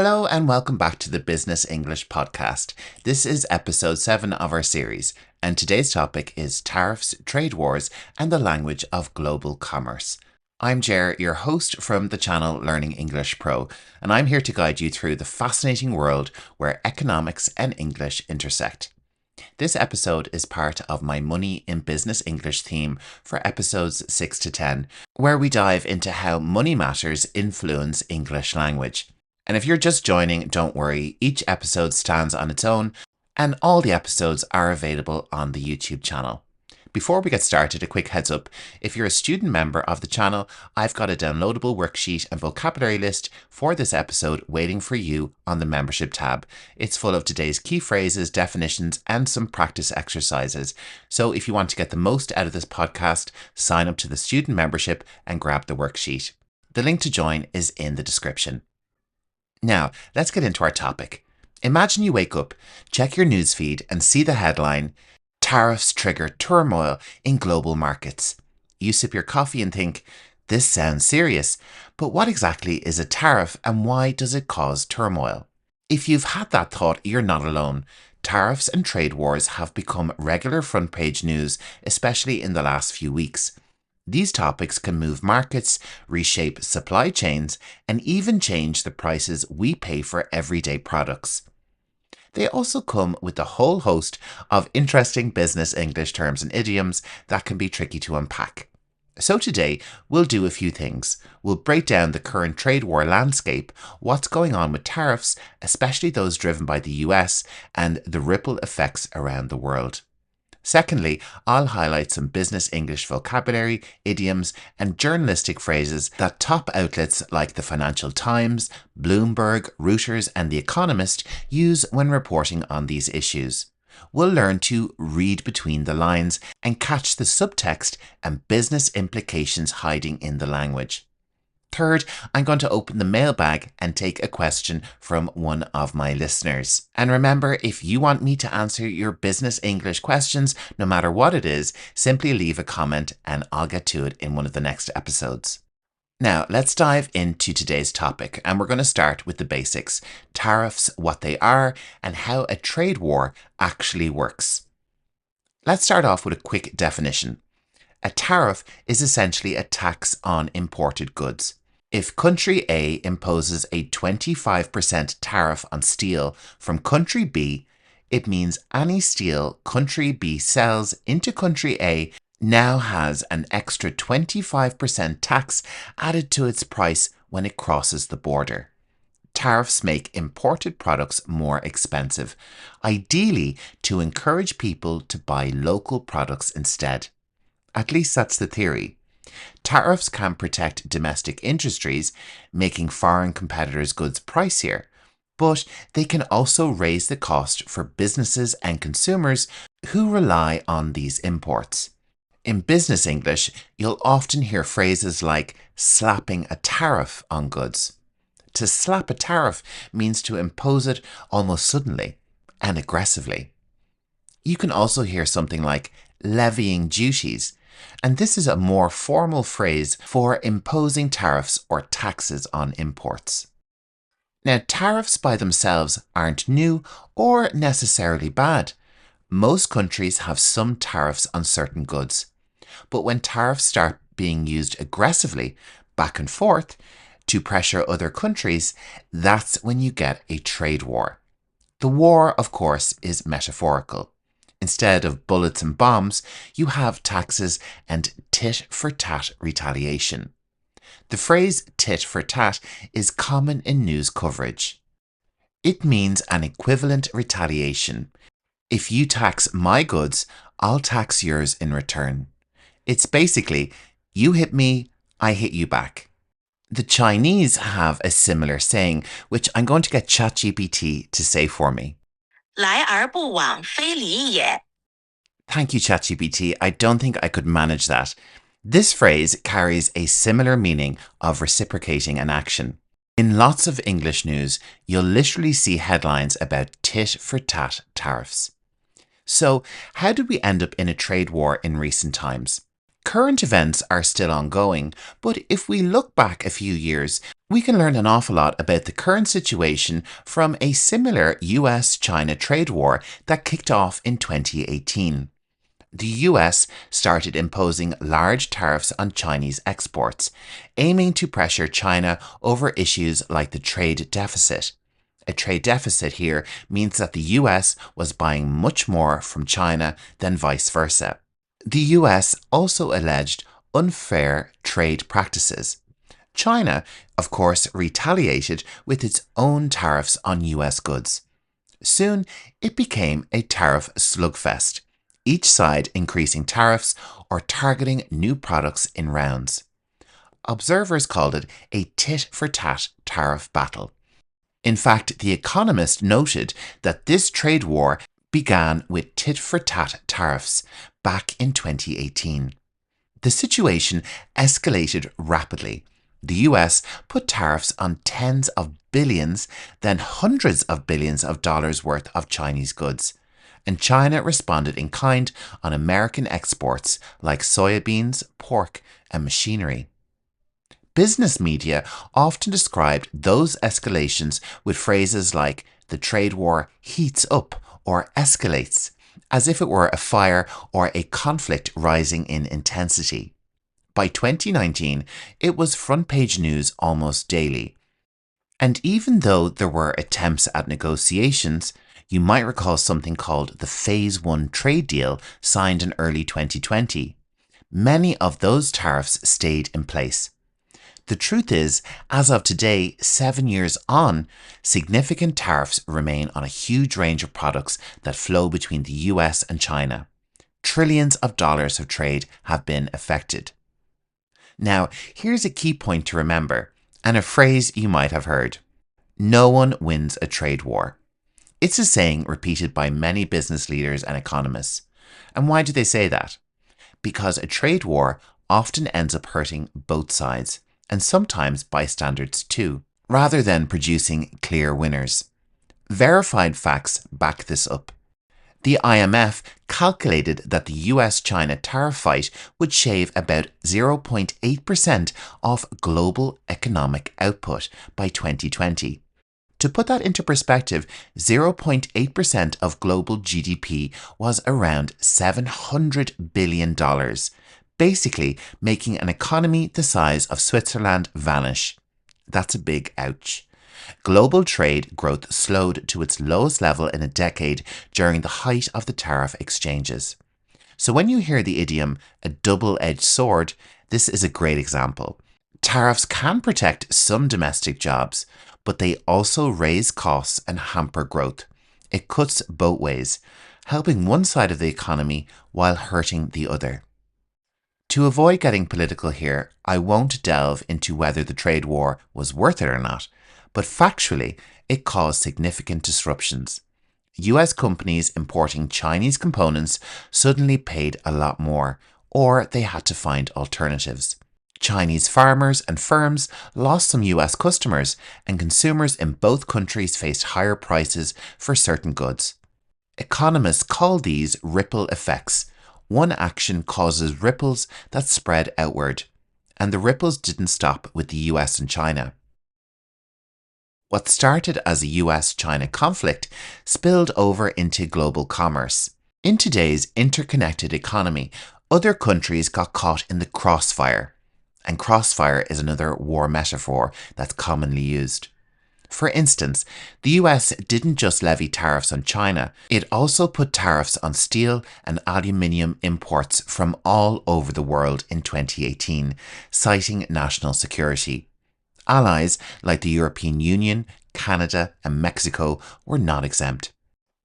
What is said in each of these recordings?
Hello and welcome back to the Business English podcast. This is episode 7 of our series, and today's topic is tariffs, trade wars, and the language of global commerce. I'm Jer, your host from the channel Learning English Pro, and I'm here to guide you through the fascinating world where economics and English intersect. This episode is part of my Money in Business English theme for episodes 6 to 10, where we dive into how money matters influence English language. And if you're just joining, don't worry, each episode stands on its own, and all the episodes are available on the YouTube channel. Before we get started, a quick heads up. If you're a student member of the channel, I've got a downloadable worksheet and vocabulary list for this episode waiting for you on the membership tab. It's full of today's key phrases, definitions, and some practice exercises. So if you want to get the most out of this podcast, sign up to the student membership and grab the worksheet. The link to join is in the description. Now, let's get into our topic. Imagine you wake up, check your newsfeed, and see the headline, Tariffs Trigger Turmoil in Global Markets. You sip your coffee and think, this sounds serious, but what exactly is a tariff and why does it cause turmoil? If you've had that thought, you're not alone. Tariffs and trade wars have become regular front page news, especially in the last few weeks. These topics can move markets, reshape supply chains, and even change the prices we pay for everyday products. They also come with a whole host of interesting business English terms and idioms that can be tricky to unpack. So today, we'll do a few things. We'll break down the current trade war landscape, what's going on with tariffs, especially those driven by the US, and the ripple effects around the world. Secondly, I'll highlight some business English vocabulary, idioms, and journalistic phrases that top outlets like the Financial Times, Bloomberg, Reuters, and The Economist use when reporting on these issues. We'll learn to read between the lines and catch the subtext and business implications hiding in the language. Third, I'm going to open the mailbag and take a question from one of my listeners. And remember, if you want me to answer your business English questions, no matter what it is, simply leave a comment and I'll get to it in one of the next episodes. Now, let's dive into today's topic, and we're going to start with the basics. Tariffs, what they are, and how a trade war actually works. Let's start off with a quick definition. A tariff is essentially a tax on imported goods. If country A imposes a 25% tariff on steel from country B, it means any steel country B sells into country A now has an extra 25% tax added to its price when it crosses the border. Tariffs make imported products more expensive, ideally to encourage people to buy local products instead. At least that's the theory. Tariffs can protect domestic industries, making foreign competitors' goods pricier, but they can also raise the cost for businesses and consumers who rely on these imports. In business English, you'll often hear phrases like slapping a tariff on goods. To slap a tariff means to impose it almost suddenly and aggressively. You can also hear something like levying duties, and this is a more formal phrase for imposing tariffs or taxes on imports. Now, tariffs by themselves aren't new or necessarily bad. Most countries have some tariffs on certain goods. But when tariffs start being used aggressively, back and forth, to pressure other countries, that's when you get a trade war. The war, of course, is metaphorical. Instead of bullets and bombs, you have taxes and tit-for-tat retaliation. The phrase tit for tat is common in news coverage. It means an equivalent retaliation. If you tax my goods, I'll tax yours in return. It's basically, you hit me, I hit you back. The Chinese have a similar saying, which I'm going to get ChatGPT to say for me. 来而不往非礼也. Thank you, ChatGPT. I don't think I could manage that. This phrase carries a similar meaning of reciprocating an action. In lots of English news, you'll literally see headlines about tit-for-tat tariffs. So, how did we end up in a trade war in recent times? Current events are still ongoing, but if we look back a few years, we can learn an awful lot about the current situation from a similar US-China trade war that kicked off in 2018. The US started imposing large tariffs on Chinese exports, aiming to pressure China over issues like the trade deficit. A trade deficit here means that the US was buying much more from China than vice versa. The US also alleged unfair trade practices. China, of course, retaliated with its own tariffs on US goods. Soon, it became a tariff slugfest, each side increasing tariffs or targeting new products in rounds. Observers called it a tit-for-tat tariff battle. In fact, The Economist noted that this trade war began with tit-for-tat tariffs back in 2018. The situation escalated rapidly. The US put tariffs on tens of billions, then hundreds of billions of dollars worth of Chinese goods. And China responded in kind on American exports like soybeans, pork, and machinery. Business media often described those escalations with phrases like the trade war heats up or escalates, as if it were a fire or a conflict rising in intensity. By 2019, it was front-page news almost daily. And even though there were attempts at negotiations, you might recall something called the Phase 1 trade deal signed in early 2020. Many of those tariffs stayed in place. The truth is, as of today, 7 years on, significant tariffs remain on a huge range of products that flow between the US and China. Trillions of dollars of trade have been affected. Now, here's a key point to remember, and a phrase you might have heard. No one wins a trade war. It's a saying repeated by many business leaders and economists. And why do they say that? Because a trade war often ends up hurting both sides, and sometimes bystanders too, rather than producing clear winners. Verified facts back this up. The IMF calculated that the US-China tariff fight would shave about 0.8% off global economic output by 2020. To put that into perspective, 0.8% of global GDP was around $700 billion, basically making an economy the size of Switzerland vanish. That's a big ouch. Global trade growth slowed to its lowest level in a decade during the height of the tariff exchanges. So when you hear the idiom, a double-edged sword, this is a great example. Tariffs can protect some domestic jobs, but they also raise costs and hamper growth. It cuts both ways, helping one side of the economy while hurting the other. To avoid getting political here, I won't delve into whether the trade war was worth it or not, but factually, it caused significant disruptions. US companies importing Chinese components suddenly paid a lot more, or they had to find alternatives. Chinese farmers and firms lost some US customers, and consumers in both countries faced higher prices for certain goods. Economists call these ripple effects. One action causes ripples that spread outward, and the ripples didn't stop with the US and China. What started as a US-China conflict spilled over into global commerce. In today's interconnected economy, other countries got caught in the crossfire. And crossfire is another war metaphor that's commonly used. For instance, the US didn't just levy tariffs on China, it also put tariffs on steel and aluminium imports from all over the world in 2018, citing national security. Allies like the European Union, Canada, and Mexico were not exempt.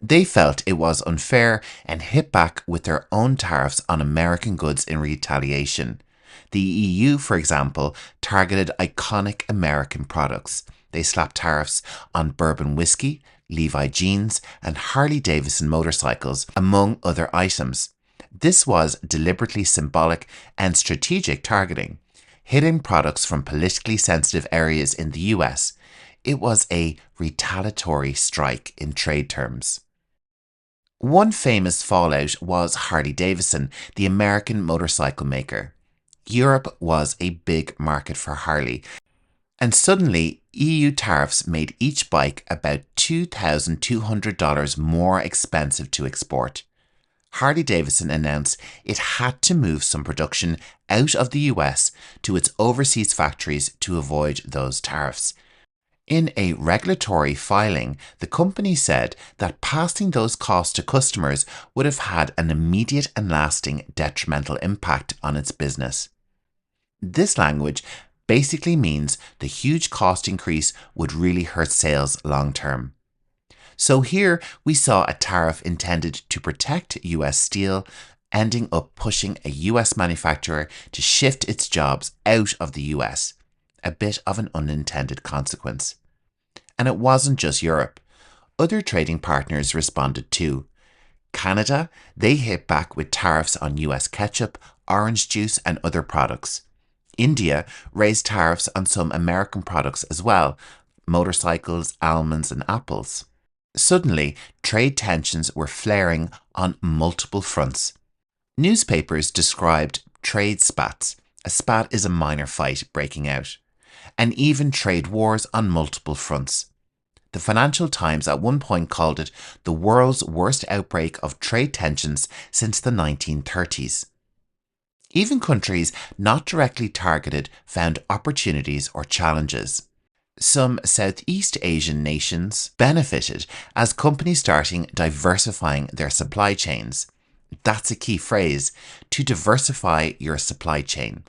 They felt it was unfair and hit back with their own tariffs on American goods in retaliation. The EU, for example, targeted iconic American products. They slapped tariffs on bourbon whiskey, Levi jeans, and Harley-Davidson motorcycles, among other items. This was deliberately symbolic and strategic targeting, hitting products from politically sensitive areas in the US. It was a retaliatory strike in trade terms. One famous fallout was Harley-Davidson, the American motorcycle maker. Europe was a big market for Harley, and suddenly EU tariffs made each bike about $2,200 more expensive to export. Harley-Davidson announced it had to move some production out of the US to its overseas factories to avoid those tariffs. In a regulatory filing, the company said that passing those costs to customers would have had an immediate and lasting detrimental impact on its business. This language basically means the huge cost increase would really hurt sales long term. So here we saw a tariff intended to protect US steel, ending up pushing a US manufacturer to shift its jobs out of the US. A bit of an unintended consequence. And it wasn't just Europe. Other trading partners responded too. Canada, they hit back with tariffs on US ketchup, orange juice and other products. India raised tariffs on some American products as well, motorcycles, almonds and apples. Suddenly, trade tensions were flaring on multiple fronts. Newspapers described trade spats. A spat is a minor fight breaking out. And even trade wars on multiple fronts. The Financial Times at one point called it the world's worst outbreak of trade tensions since the 1930s. Even countries not directly targeted found opportunities or challenges. Some Southeast Asian nations benefited as companies started diversifying their supply chains. That's a key phrase, to diversify your supply chain.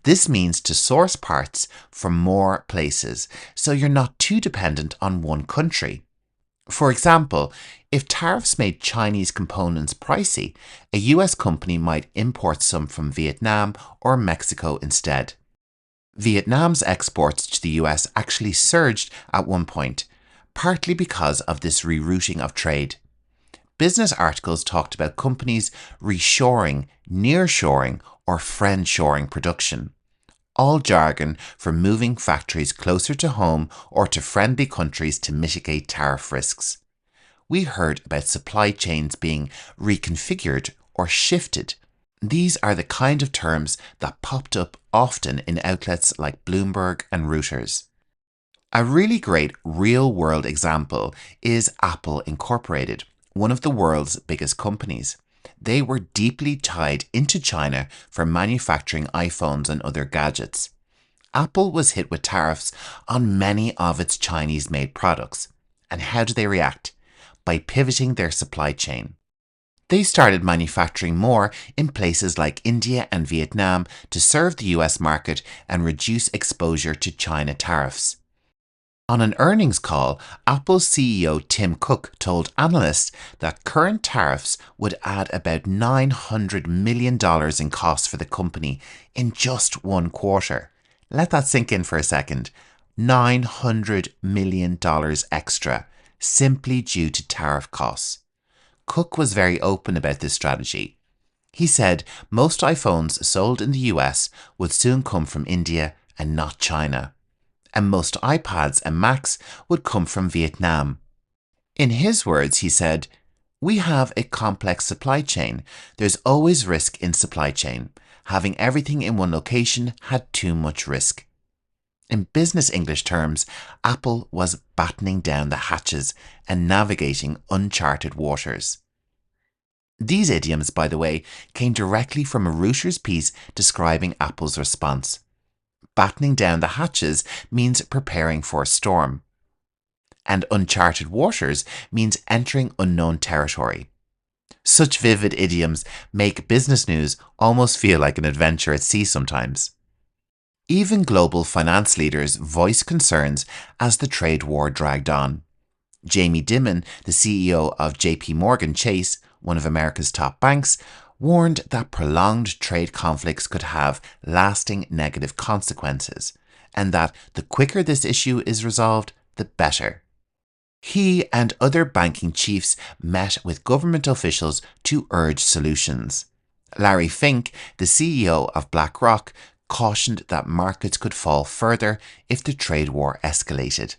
This means to source parts from more places, so you're not too dependent on one country. For example, if tariffs made Chinese components pricey, a US company might import some from Vietnam or Mexico instead. Vietnam's exports to the US actually surged at one point, partly because of this rerouting of trade. Business articles talked about companies reshoring, nearshoring, or friendshoring production. All jargon for moving factories closer to home or to friendly countries to mitigate tariff risks. We heard about supply chains being reconfigured or shifted. These are the kind of terms that popped up often in outlets like Bloomberg and Reuters. A really great real-world example is Apple Incorporated, one of the world's biggest companies. They were deeply tied into China for manufacturing iPhones and other gadgets. Apple was hit with tariffs on many of its Chinese-made products. And how did they react? By pivoting their supply chain. They started manufacturing more in places like India and Vietnam to serve the US market and reduce exposure to China tariffs. On an earnings call, Apple's CEO Tim Cook told analysts that current tariffs would add about $900 million in costs for the company in just one quarter. Let that sink in for a second. $900 million extra, simply due to tariff costs. Cook was very open about this strategy. He said most iPhones sold in the US would soon come from India and not China. And most iPads and Macs would come from Vietnam. In his words, he said, "We have a complex supply chain. There's always risk in supply chain. Having everything in one location had too much risk." In business English terms, Apple was battening down the hatches and navigating uncharted waters. These idioms, by the way, came directly from a Reuters piece describing Apple's response. Battening down the hatches means preparing for a storm. And uncharted waters means entering unknown territory. Such vivid idioms make business news almost feel like an adventure at sea sometimes. Even global finance leaders voiced concerns as the trade war dragged on. Jamie Dimon, the CEO of JP Morgan Chase, one of America's top banks, warned that prolonged trade conflicts could have lasting negative consequences, and that the quicker this issue is resolved, the better. He and other banking chiefs met with government officials to urge solutions. Larry Fink, the CEO of BlackRock, cautioned that markets could fall further if the trade war escalated.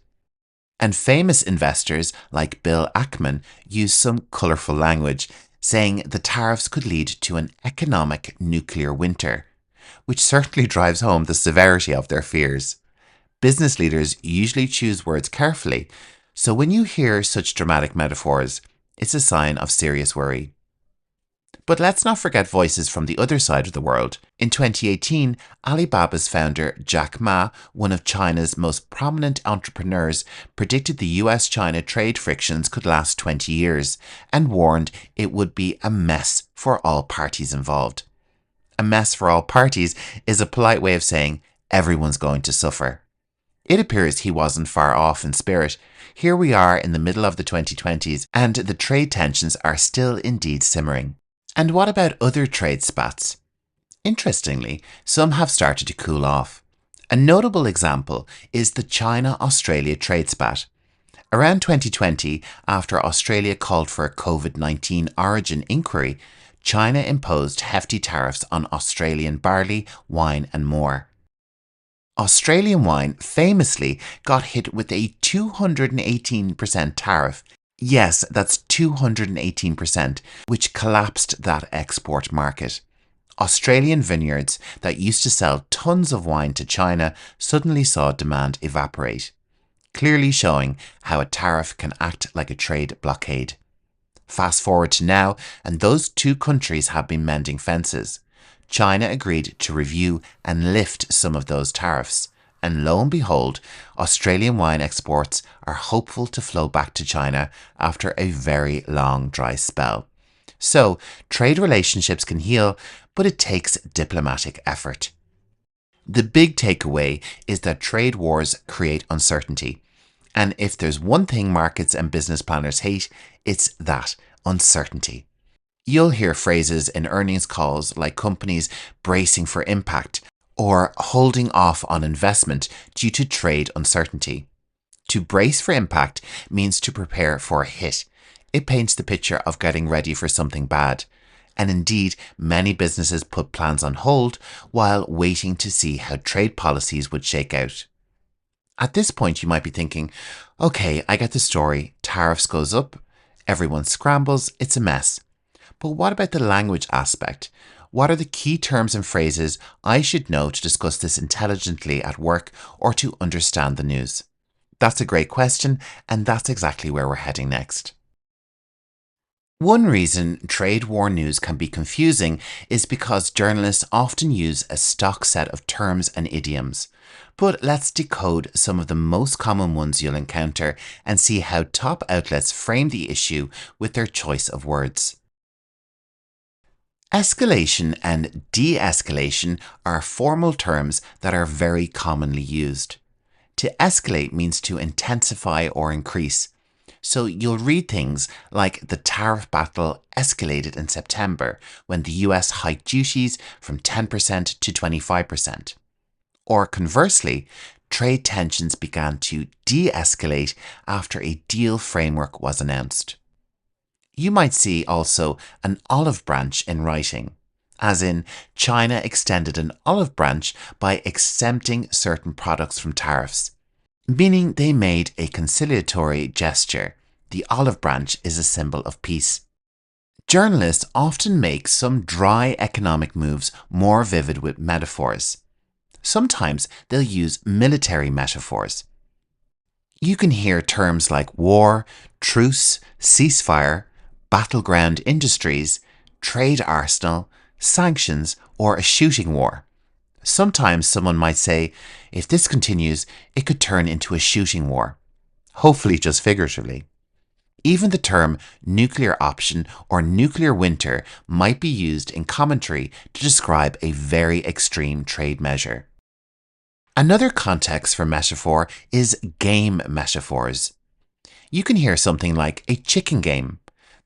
And famous investors like Bill Ackman use some colourful language, saying the tariffs could lead to an economic nuclear winter, which certainly drives home the severity of their fears. Business leaders usually choose words carefully, so when you hear such dramatic metaphors, it's a sign of serious worry. But let's not forget voices from the other side of the world. In 2018, Alibaba's founder Jack Ma, one of China's most prominent entrepreneurs, predicted the US-China trade frictions could last 20 years and warned it would be a mess for all parties involved. A mess for all parties is a polite way of saying everyone's going to suffer. It appears he wasn't far off in spirit. Here we are in the middle of the 2020s and the trade tensions are still indeed simmering. And what about other trade spats? Interestingly, some have started to cool off. A notable example is the China-Australia trade spat. Around 2020, after Australia called for a COVID-19 origin inquiry, China imposed hefty tariffs on Australian barley, wine and more. Australian wine famously got hit with a 218% tariff. Yes, that's 218%, which collapsed that export market. Australian vineyards that used to sell tons of wine to China suddenly saw demand evaporate, clearly showing how a tariff can act like a trade blockade. Fast forward to now, and those two countries have been mending fences. China agreed to review and lift some of those tariffs. And lo and behold, Australian wine exports are hopeful to flow back to China after a very long dry spell. So, trade relationships can heal, but it takes diplomatic effort. The big takeaway is that trade wars create uncertainty. And if there's one thing markets and business planners hate, it's that uncertainty. You'll hear phrases in earnings calls like companies bracing for impact or holding off on investment due to trade uncertainty. To brace for impact means to prepare for a hit. It paints the picture of getting ready for something bad. And indeed, many businesses put plans on hold while waiting to see how trade policies would shake out. At this point, you might be thinking, okay, I get the story. Tariffs goes up, everyone scrambles, it's a mess. But what about the language aspect? What are the key terms and phrases I should know to discuss this intelligently at work or to understand the news? That's a great question, and that's exactly where we're heading next. One reason trade war news can be confusing is because journalists often use a stock set of terms and idioms. But let's decode some of the most common ones you'll encounter and see how top outlets frame the issue with their choice of words. Escalation and de-escalation are formal terms that are very commonly used. To escalate means to intensify or increase. So you'll read things like the tariff battle escalated in September when the US hiked duties from 10% to 25%. Or conversely, trade tensions began to de-escalate after a deal framework was announced. You might see also an olive branch in writing, as in China extended an olive branch by exempting certain products from tariffs, meaning they made a conciliatory gesture. The olive branch is a symbol of peace. Journalists often make some dry economic moves more vivid with metaphors. Sometimes they'll use military metaphors. You can hear terms like war, truce, ceasefire, battleground industries, trade arsenal, sanctions, or a shooting war. Sometimes someone might say, if this continues, it could turn into a shooting war. Hopefully just figuratively. Even the term nuclear option or nuclear winter might be used in commentary to describe a very extreme trade measure. Another context for metaphor is game metaphors. You can hear something like a chicken game.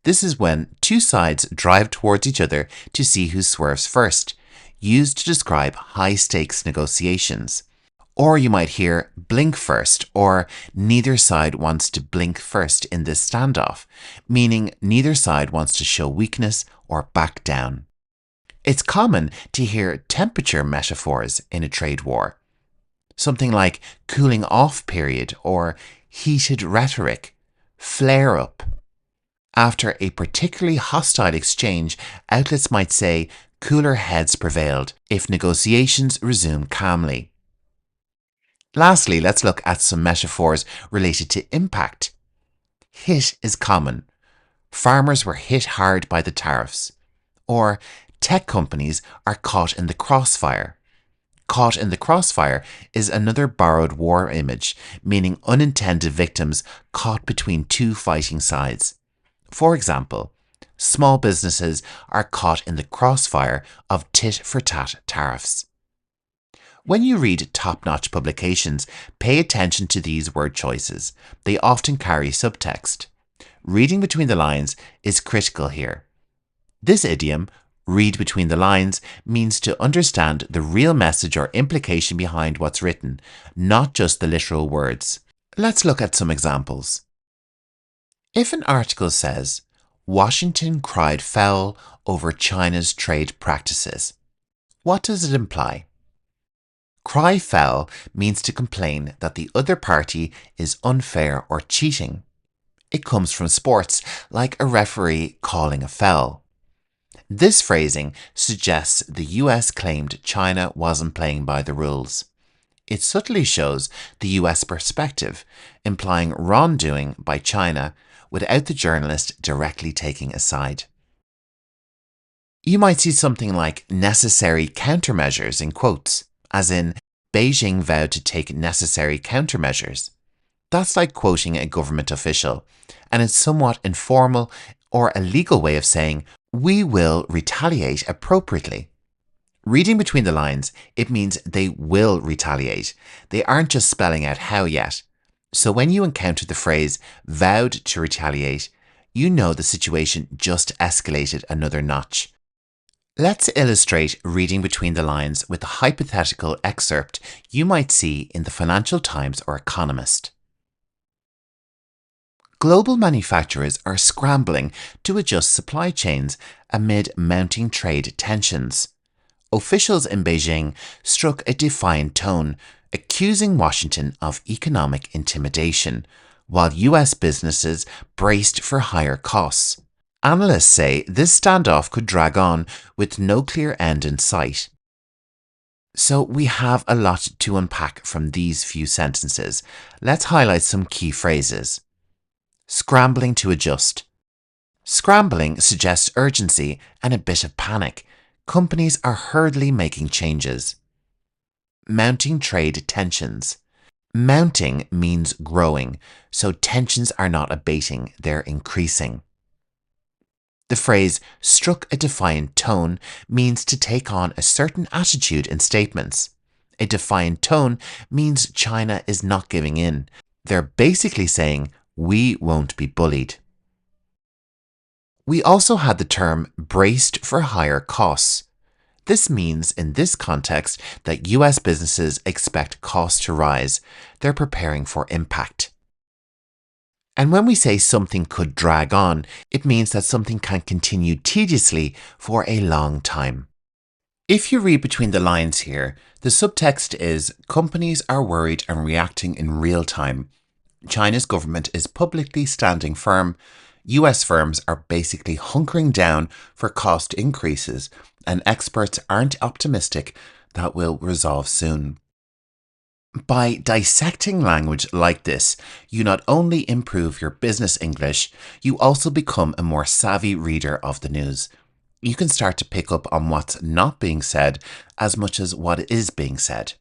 This is when two sides drive towards each other to see who swerves first, used to describe high-stakes negotiations. Or you might hear blink first, or neither side wants to blink first in this standoff, meaning neither side wants to show weakness or back down. It's common to hear temperature metaphors in a trade war. Something like cooling off period or heated rhetoric, flare up. After a particularly hostile exchange, outlets might say cooler heads prevailed if negotiations resume calmly. Lastly, let's look at some metaphors related to impact. Hit is common. Farmers were hit hard by the tariffs. Or tech companies are caught in the crossfire. Caught in the crossfire is another borrowed war image, meaning unintended victims caught between two fighting sides. For example, small businesses are caught in the crossfire of tit-for-tat tariffs. When you read top-notch publications, pay attention to these word choices. They often carry subtext. Reading between the lines is critical here. This idiom, read between the lines, means to understand the real message or implication behind what's written, not just the literal words. Let's look at some examples. If an article says, Washington cried foul over China's trade practices, what does it imply? Cry foul means to complain that the other party is unfair or cheating. It comes from sports, like a referee calling a foul. This phrasing suggests the US claimed China wasn't playing by the rules. It subtly shows the US perspective, implying wrongdoing by China without the journalist directly taking a side. You might see something like necessary countermeasures in quotes, as in, Beijing vowed to take necessary countermeasures. That's like quoting a government official, and it's somewhat informal or a legal way of saying, we will retaliate appropriately. Reading between the lines, it means they will retaliate. They aren't just spelling out how yet. So when you encounter the phrase vowed to retaliate, you know the situation just escalated another notch. Let's illustrate reading between the lines with a hypothetical excerpt you might see in the Financial Times or Economist. Global manufacturers are scrambling to adjust supply chains amid mounting trade tensions. Officials in Beijing struck a defiant tone, accusing Washington of economic intimidation, while US businesses braced for higher costs. Analysts say this standoff could drag on with no clear end in sight. So we have a lot to unpack from these few sentences. Let's highlight some key phrases. Scrambling to adjust. Scrambling suggests urgency and a bit of panic. Companies are hurriedly making changes. Mounting trade tensions. Mounting means growing, so tensions are not abating, they're increasing. The phrase struck a defiant tone means to take on a certain attitude in statements. A defiant tone means China is not giving in. They're basically saying, we won't be bullied. We also had the term braced for higher costs. This means in this context that US businesses expect costs to rise. They're preparing for impact. And when we say something could drag on, it means that something can continue tediously for a long time. If you read between the lines here, the subtext is companies are worried and reacting in real time. China's government is publicly standing firm. US firms are basically hunkering down for cost increases, and experts aren't optimistic that will resolve soon. By dissecting language like this, you not only improve your business English, you also become a more savvy reader of the news. You can start to pick up on what's not being said as much as what is being said.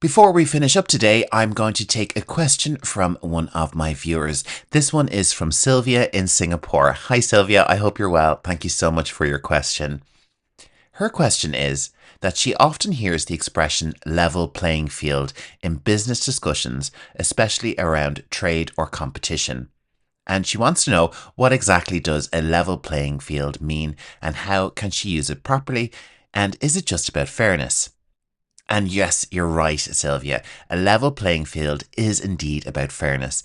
Before we finish up today, I'm going to take a question from one of my viewers. This one is from Sylvia in Singapore. Hi Sylvia, I hope you're well. Thank you so much for your question. Her question is that she often hears the expression level playing field in business discussions, especially around trade or competition. And she wants to know what exactly does a level playing field mean and how can she use it properly, and is it just about fairness? And yes, you're right, Sylvia. A level playing field is indeed about fairness.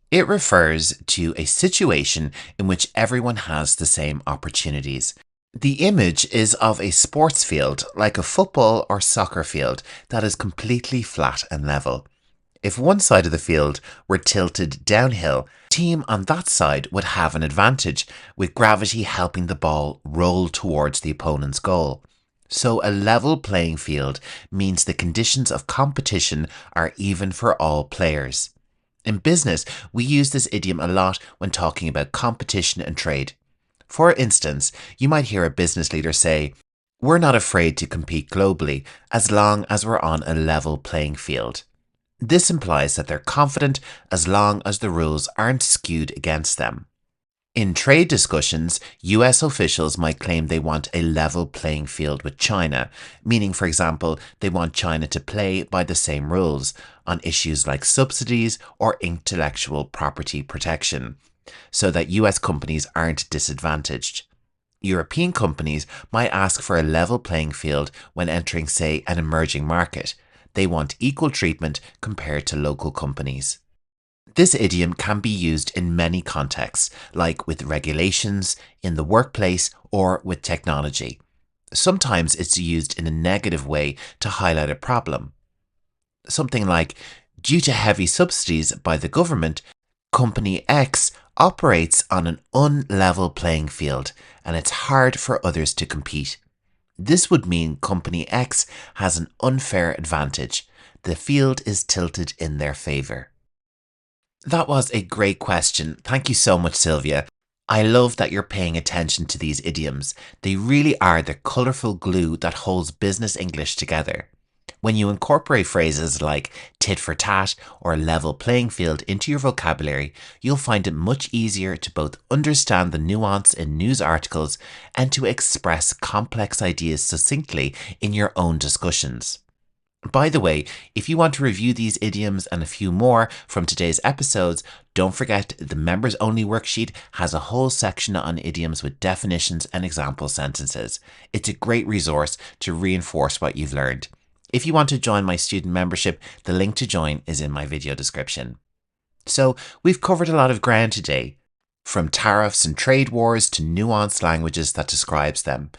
It refers to a situation in which everyone has the same opportunities. The image is of a sports field, like a football or soccer field, that is completely flat and level. If one side of the field were tilted downhill, the team on that side would have an advantage, with gravity helping the ball roll towards the opponent's goal. So a level playing field means the conditions of competition are even for all players. In business, we use this idiom a lot when talking about competition and trade. For instance, you might hear a business leader say, "We're not afraid to compete globally as long as we're on a level playing field." This implies that they're confident as long as the rules aren't skewed against them. In trade discussions, US officials might claim they want a level playing field with China, meaning, for example, they want China to play by the same rules on issues like subsidies or intellectual property protection, so that US companies aren't disadvantaged. European companies might ask for a level playing field when entering, say, an emerging market. They want equal treatment compared to local companies. This idiom can be used in many contexts, like with regulations, in the workplace, or with technology. Sometimes it's used in a negative way to highlight a problem. Something like, due to heavy subsidies by the government, Company X operates on an unlevel playing field, and it's hard for others to compete. This would mean Company X has an unfair advantage. The field is tilted in their favour. That was a great question. Thank you so much, Sylvia. I love that you're paying attention to these idioms. They really are the colourful glue that holds business English together. When you incorporate phrases like tit for tat or level playing field into your vocabulary, you'll find it much easier to both understand the nuance in news articles and to express complex ideas succinctly in your own discussions. By the way, if you want to review these idioms and a few more from today's episodes, don't forget the members only worksheet has a whole section on idioms with definitions and example sentences. It's a great resource to reinforce what you've learned. If you want to join my student membership, the link to join is in my video description. So we've covered a lot of ground today, from tariffs and trade wars to nuanced languages that describes them.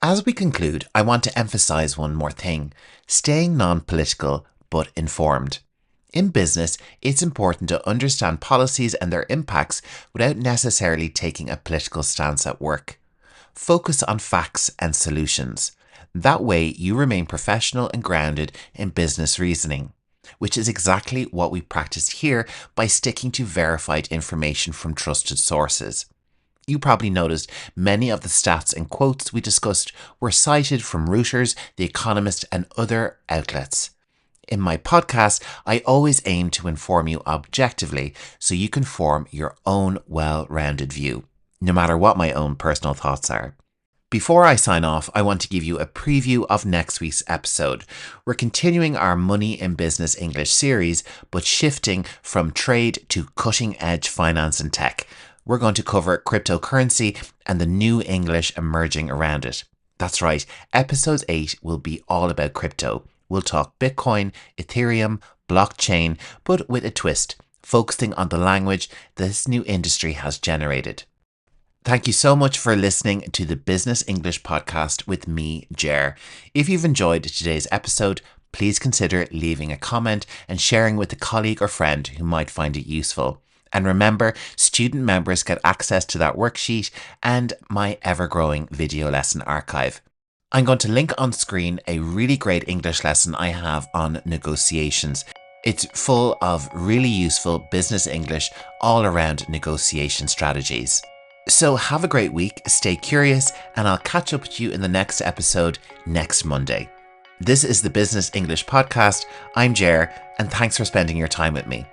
As we conclude, I want to emphasize one more thing: staying non-political but informed. In business, it's important to understand policies and their impacts without necessarily taking a political stance at work. Focus on facts and solutions. That way, you remain professional and grounded in business reasoning, which is exactly what we practiced here by sticking to verified information from trusted sources. You probably noticed many of the stats and quotes we discussed were cited from Reuters, The Economist, and other outlets. In my podcast, I always aim to inform you objectively so you can form your own well-rounded view, no matter what my own personal thoughts are. Before I sign off, I want to give you a preview of next week's episode. We're continuing our Money in Business English series, but shifting from trade to cutting-edge finance and tech. We're going to cover cryptocurrency and the new English emerging around it. That's right, episode 8 will be all about crypto. We'll talk Bitcoin, Ethereum, blockchain, but with a twist, focusing on the language this new industry has generated. Thank you so much for listening to the Business English podcast with me, Jer. If you've enjoyed today's episode, please consider leaving a comment and sharing with a colleague or friend who might find it useful. And remember, student members get access to that worksheet and my ever-growing video lesson archive. I'm going to link on screen a really great English lesson I have on negotiations. It's full of really useful business English all around negotiation strategies. So have a great week, stay curious, and I'll catch up with you in the next episode next Monday. This is the Business English Podcast. I'm Jer, and thanks for spending your time with me.